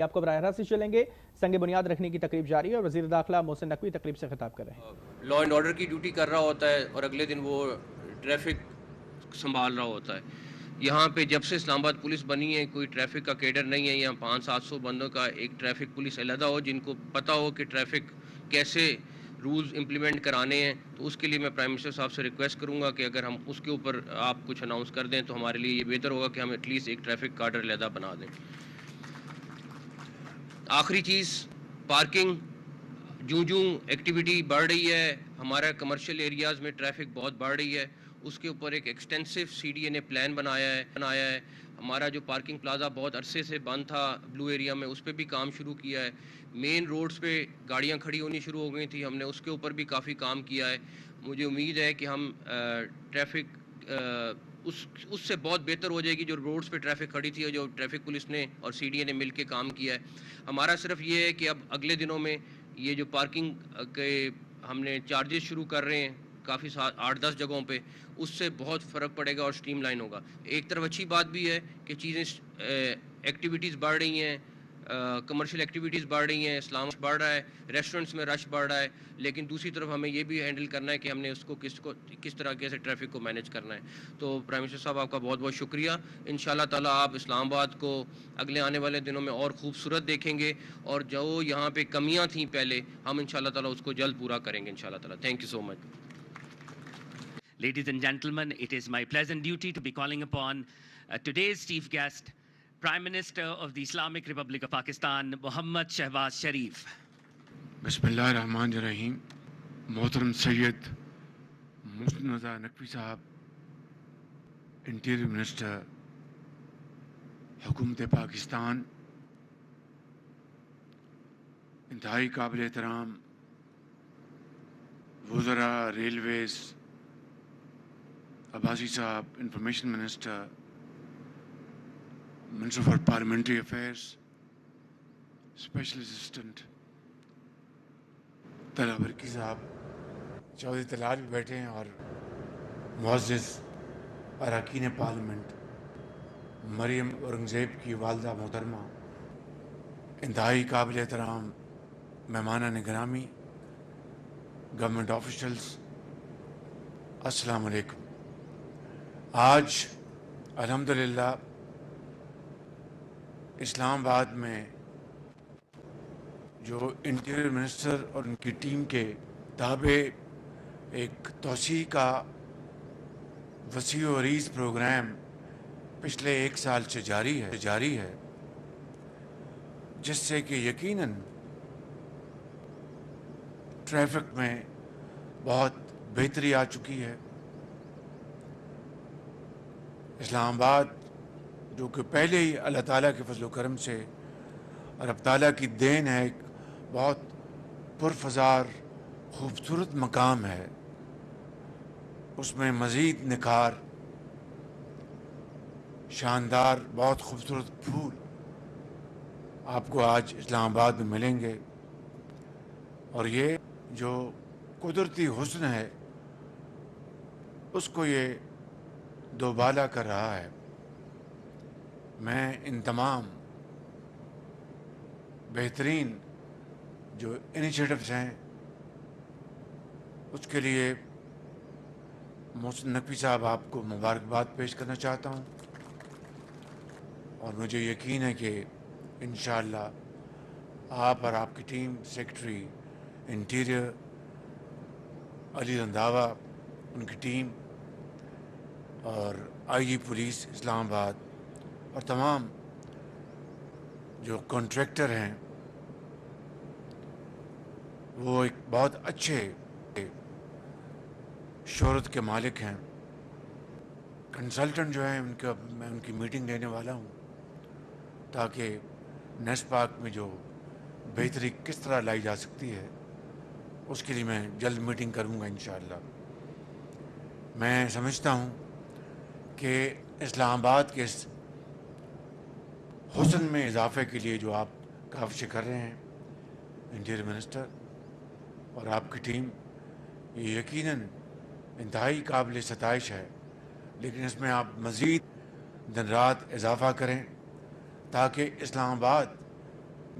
آپ کو براہ راست چلیں گے سنگ بنیاد رکھنے کی تقریب جاری ہے اور وزیر داخلہ محسن نقوی تقریب سے خطاب کر رہے ہیں. لا اینڈ آرڈر کی ڈیوٹی کر رہا ہوتا ہے اور اگلے دن وہ ٹریفک سنبھال رہا ہوتا ہے. یہاں پہ جب سے اسلام آباد پولیس بنی ہے کوئی ٹریفک کا کیڈر نہیں ہے. یہاں 500-700 بندوں کا ایک ٹریفک پولیس علیحدہ ہو جن کو پتہ ہو کہ ٹریفک کیسے رولز امپلیمنٹ کرانے ہیں. تو اس کے لیے میں پرائم منسٹر صاحب سے ریکویسٹ کروں گا کہ اگر ہم اس کے اوپر آپ کچھ اناؤنس کر دیں تو ہمارے لیے یہ بہتر ہوگا کہ ہم ایٹ لیسٹ ایک ٹریفک کارڈر علیحدہ بنا دیں. آخری چیز پارکنگ. جوں ایکٹیویٹی بڑھ رہی ہے ہمارا کمرشل ایریاز میں ٹریفک بہت بڑھ رہی ہے. اس کے اوپر ایک ایکسٹینسو سی ڈی اے نے پلان بنایا ہے. ہمارا جو پارکنگ پلازا بہت عرصے سے بند تھا بلو ایریا میں اس پہ بھی کام شروع کیا ہے. مین روڈز پہ گاڑیاں کھڑی ہونی شروع ہو گئی تھیں. ہم نے اس کے اوپر بھی کافی کام کیا ہے. مجھے امید ہے کہ ہم ٹریفک اس سے بہت بہتر ہو جائے گی جو روڈز پہ ٹریفک کھڑی تھی اور جو ٹریفک پولیس نے اور سی ڈی اے نے مل کے کام کیا ہے. ہمارا صرف یہ ہے کہ اب اگلے دنوں میں یہ جو پارکنگ کے ہم نے چارجز شروع کر رہے ہیں کافی 8-10 جگہوں پہ اس سے بہت فرق پڑے گا اور سٹریم لائن ہوگا. ایک طرف اچھی بات بھی ہے کہ چیزیں ایکٹیویٹیز بڑھ رہی ہیں, کمرشل ایکٹیویٹیز بڑھ رہی ہیں, اسلام بڑھ رہا ہے, ریسٹورنٹس میں رش بڑھ رہا ہے. لیکن دوسری طرف ہمیں یہ بھی ہینڈل کرنا ہے کہ ہم نے اس کو کس طرح سے ٹریفک کو مینیج کرنا ہے. تو پرائم منسٹر صاحب آپ کا بہت بہت شکریہ. انشاءاللہ تعالیٰ آپ اسلام آباد کو اگلے آنے والے دنوں میں اور خوبصورت دیکھیں گے اور جو یہاں پہ کمیاں تھیں پہلے ہم انشاءاللہ تعالیٰ اس کو جلد پورا کریں گے انشاءاللہ تعالیٰ. Thank you so much. Ladies and gentlemen, it is my pleasant duty to be calling upon today's chief guest, Prime Minister of the Islamic Republic of Pakistan, Mohammad Shehbaz Sharif. بسم اللہ الرحمن الرحیم. محترم سید محسن رضا نقوی صاحب, انٹیریئر منسٹر حکومت پاکستان, انتہائی قابل احترام وزراء railways, Abbasi sahab information minister, minister for parliamentary affairs, special assistant Talha Barqi sahab, Chaudhry Talal بھی بیٹھے ہیں, اور معزز اراکین پارلیمنٹ, مریم اورنگزیب کی والدہ محترمہ, انتہائی قابل احترام مہمانان گرامی, گورنمنٹ آفیشلز, السلام علیکم. آج الحمدللہ اسلام آباد میں جو انٹیریئر منسٹر اور ان کی ٹیم کے تابع ایک توسیع کا وسیع و عریض پروگرام پچھلے 1 سال سے جاری ہے, جس سے کہ یقیناً ٹریفک میں بہت بہتری آ چکی ہے. اسلام آباد جو کہ پہلے ہی اللہ تعالیٰ کے فضل و کرم سے اور اب تعالیٰ کی دین ہے, ایک بہت پرفضار خوبصورت مقام ہے, اس میں مزید نکھار, شاندار بہت خوبصورت پھول آپ کو آج اسلام آباد میں ملیں گے. اور یہ جو قدرتی حسن ہے اس کو یہ دوبالا کر رہا ہے. میں ان تمام بہترین جو انیشیٹوز ہیں اس کے لیے محسن نقوی صاحب آپ کو مبارکباد پیش کرنا چاہتا ہوں, اور مجھے یقین ہے کہ انشاءاللہ آپ اور آپ کی ٹیم, سیکرٹری انٹیریئر علی رنداوا, ان کی ٹیم, اور آئی جی پولیس اسلام آباد, اور تمام جو کانٹریکٹر ہیں وہ ایک بہت اچھے شہرت کے مالک ہیں. کنسلٹنٹ جو ہیں میں ان کی میٹنگ لینے والا ہوں تاکہ نیس پاک میں جو بہتری کس طرح لائی جا سکتی ہے اس کے لیے میں جلد میٹنگ کروں گا انشاءاللہ. میں سمجھتا ہوں کہ اسلام آباد کے اس حسن میں اضافے کے لیے جو آپ کاوشیں کر رہے ہیں انٹیریئر منسٹر اور آپ کی ٹیم, یہ یقیناً انتہائی قابل ستائش ہے, لیکن اس میں آپ مزید دن رات اضافہ کریں تاکہ اسلام آباد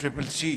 CCC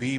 B-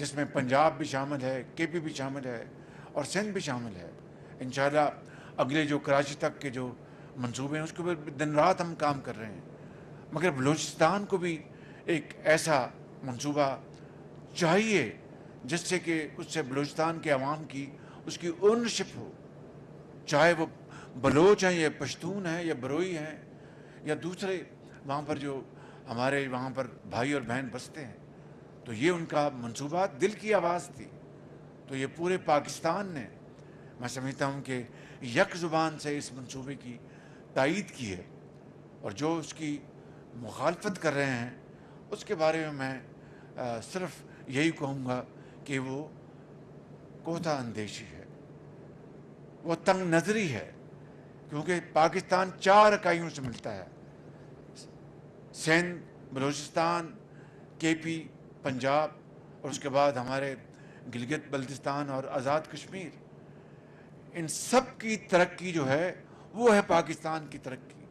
جس میں پنجاب بھی شامل ہے, KP بھی شامل ہے اور سندھ بھی شامل ہے. انشاءاللہ اگلے جو کراچی تک کے جو منصوبے ہیں اس کے اوپر دن رات ہم کام کر رہے ہیں. مگر بلوچستان کو بھی ایک ایسا منصوبہ چاہیے جس سے کہ اس سے بلوچستان کے عوام کی اس کی اونرشپ ہو, چاہے وہ بلوچ ہیں یا پشتون ہیں یا بروئی ہیں یا دوسرے وہاں پر جو ہمارے وہاں پر بھائی اور بہن بستے ہیں. تو یہ ان کا منصوبہ دل کی آواز تھی. تو یہ پورے پاکستان نے, میں سمجھتا ہوں کہ یک زبان سے اس منصوبے کی تائید کی ہے, اور جو اس کی مخالفت کر رہے ہیں اس کے بارے میں صرف یہی کہوں گا کہ وہ کوتا اندیشی ہے, وہ تنگ نظری ہے. کیونکہ پاکستان 4 اکائیوں سے ملتا ہے, سندھ, بلوچستان, KP, پنجاب اور اس کے بعد ہمارے گلگت بلتستان اور آزاد کشمیر. ان سب کی ترقی جو ہے وہ ہے پاکستان کی ترقی.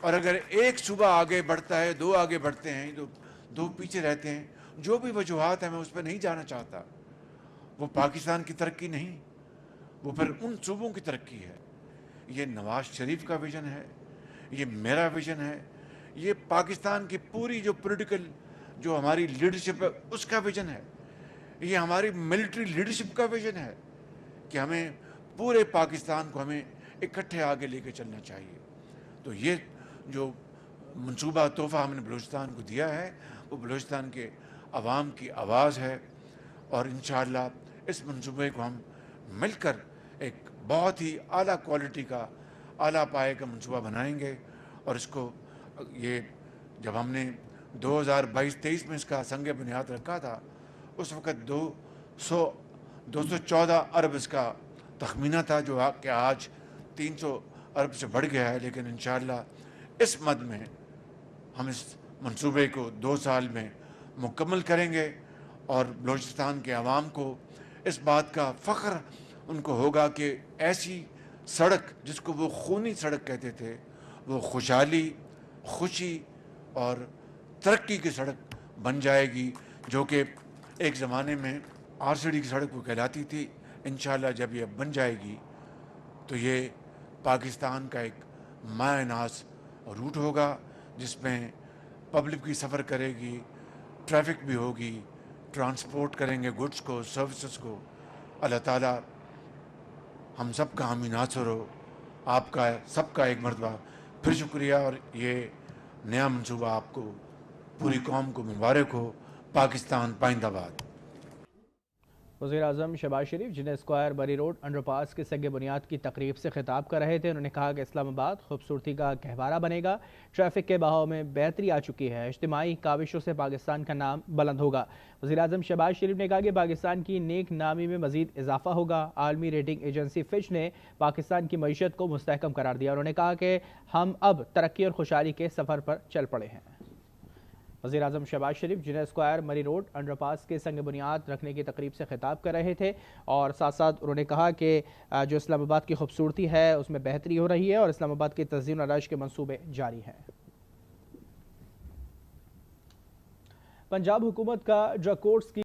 اور اگر ایک صوبہ آگے بڑھتا ہے, 2 آگے بڑھتے ہیں, 2 پیچھے رہتے ہیں, جو بھی وجوہات ہیں میں اس پہ نہیں جانا چاہتا, وہ پاکستان کی ترقی نہیں, وہ پھر ان صوبوں کی ترقی ہے. یہ نواز شریف کا ویژن ہے, یہ میرا ویژن ہے, یہ پاکستان کی پوری جو پولیٹیکل جو ہماری لیڈرشپ ہے اس کا ویژن ہے, یہ ہماری ملٹری لیڈرشپ کا ویژن ہے کہ ہمیں پورے پاکستان کو ہمیں اکٹھے آگے لے کے چلنا چاہیے. تو یہ جو منصوبہ تحفہ ہم نے بلوچستان کو دیا ہے وہ بلوچستان کے عوام کی آواز ہے, اور انشاءاللہ اس منصوبے کو ہم مل کر ایک بہت ہی اعلیٰ کوالٹی کا, اعلیٰ پائے کا منصوبہ بنائیں گے. اور اس کو یہ جب ہم نے 2022-23 میں اس کا سنگ بنیاد رکھا تھا اس وقت 214 ارب اس کا تخمینہ تھا, جو کہ آج 300 ارب سے بڑھ گیا ہے. لیکن انشاءاللہ اس مد میں ہم اس منصوبے کو 2 سال میں مکمل کریں گے, اور بلوچستان کے عوام کو اس بات کا فخر ان کو ہوگا کہ ایسی سڑک جس کو وہ خونی سڑک کہتے تھے وہ خوشحالی, خوشی اور ترقی کی سڑک بن جائے گی, جو کہ ایک زمانے میں RCD کی سڑک وہ کہلاتی تھی. انشاءاللہ جب یہ بن جائے گی تو یہ پاکستان کا ایک مایہ ناز روٹ ہوگا جس میں پبلک بھی سفر کرے گی, ٹریفک بھی ہوگی, ٹرانسپورٹ کریں گے گڈس کو, سروسز کو. اللہ تعالیٰ ہم سب کا حامی ناصر ہو. آپ کا سب کا ایک مرتبہ پھر شکریہ, اور یہ نیا منصوبہ آپ کو, پوری قوم کو مبارک ہو. پاکستان پائندہ باد. وزیر اعظم شہباز شریف جنہیں اسکوائر بری روڈ انڈر پاس کے سنگ بنیاد کی تقریب سے خطاب کر رہے تھے. انہوں نے کہا کہ اسلام آباد خوبصورتی کا گہوارہ بنے گا, ٹریفک کے بہاؤ میں بہتری آ چکی ہے, اجتماعی کاوشوں سے پاکستان کا نام بلند ہوگا. وزیر اعظم شہباز شریف نے کہا کہ پاکستان کی نیک نامی میں مزید اضافہ ہوگا. عالمی ریٹنگ ایجنسی فچ نے پاکستان کی معیشت کو مستحکم قرار دیا. انہوں نے کہا کہ ہم اب ترقی اور خوشحالی کے سفر پر چل پڑے ہیں. وزیر اعظم شہباز شریف جنہیں اسکوائر مری روڈ انڈر پاس کے سنگ بنیاد رکھنے کی تقریب سے خطاب کر رہے تھے, اور ساتھ ساتھ انہوں نے کہا کہ جو اسلام آباد کی خوبصورتی ہے اس میں بہتری ہو رہی ہے, اور اسلام آباد کی تزئین و آرائش کے منصوبے جاری ہیں. پنجاب حکومت کا ڈرگ کورٹس کی